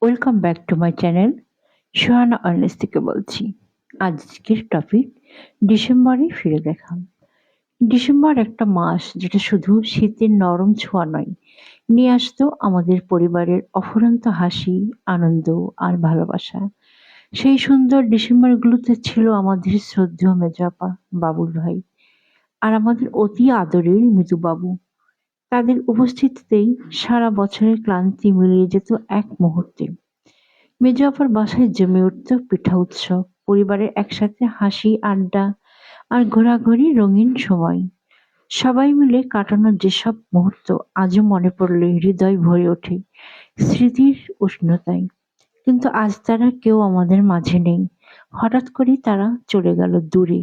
Welcome back to my channel. Sohana Ernest থেকে বলছি। আজকের টপিক ডিসেম্বরে ফিরে দেখা। ডিসেম্বর একটা মাস যেটা শুধু শীতের নরম ছোঁয়া নয়, নিয়ে আসতো আমাদের পরিবারের অফুরন্ত হাসি, আনন্দ আর ভালোবাসা। সেই সুন্দর ডিসেম্বরগুলোতে ছিল আমাদের শ্রদ্ধেয় মেজো আপা, বাবুল ভাই আর আমাদের অতি আদরের মিতু বাবু। তাদের উপস্থিতিতেই সারা বছরের ক্লান্তি মিলিয়ে যেত এক মুহূর্তে। মেজো আপার বাসায় জমে উঠত পিঠা উৎসব, পরিবারের একসাথে হাসি আড্ডা আর ঘোরাঘুরি রঙিন সময়। সবাই মিলে কাটানো যেসব মুহূর্ত আজও মনে পড়লে হৃদয় ভরে ওঠে স্মৃতির উষ্ণতায়। কিন্তু আজ তারা কেউ আমাদের মাঝে নেই। হঠাৎ করেই তারা চলে গেল দূরে,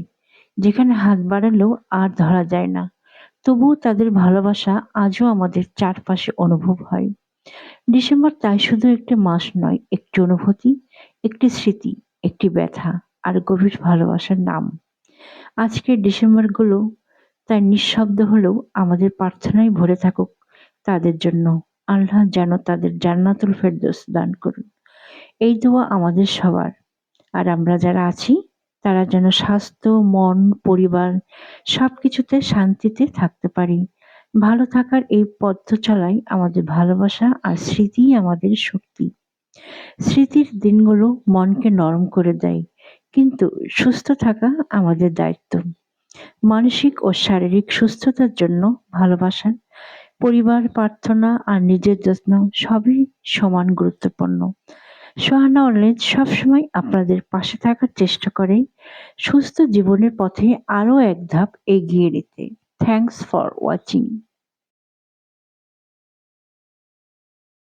যেখানে হাত বাড়ালেও আর ধরা যায় না। তবুও তাদের ভালোবাসা আজও আমাদের চারপাশে অনুভব হয়। ডিসেম্বর তাই শুধু একটি মাস নয়, একটি অনুভূতি, একটি স্মৃতি, একটি ব্যথা আর গভীর ভালোবাসার নাম। আজকের ডিসেম্বরগুলো তাই নিঃশব্দ হলেও আমাদের প্রার্থনায় ভরে থাকুক তাদের জন্য। আল্লাহ যেন তাদের জান্নাতুল ফেরদৌস দান করুন, এই দোয়া আমাদের সবার। আর আমরা যারা আছি তারা যেন স্বাস্থ্য, মন, পরিবার সবকিছুতে শান্তিতে থাকতে পারি। ভালো থাকার এই পথ চলাই আমাদের ভালোবাসা আর স্মৃতিই আমাদের শক্তি। স্মৃতির দিনগুলো মনকে নরম করে দেয়, কিন্তু সুস্থ থাকা আমাদের দায়িত্ব। মানসিক ও শারীরিক সুস্থতার জন্য ভালোবাসা, পরিবার, প্রার্থনা আর নিজের যত্ন সবই সমান গুরুত্বপূর্ণ। সোহানা অনলাইন সবসময় আপনাদের পাশে থাকার চেষ্টা করে সুস্থ জীবনের পথে আরও এক ধাপ এগিয়ে নিতে। Thanks for watching.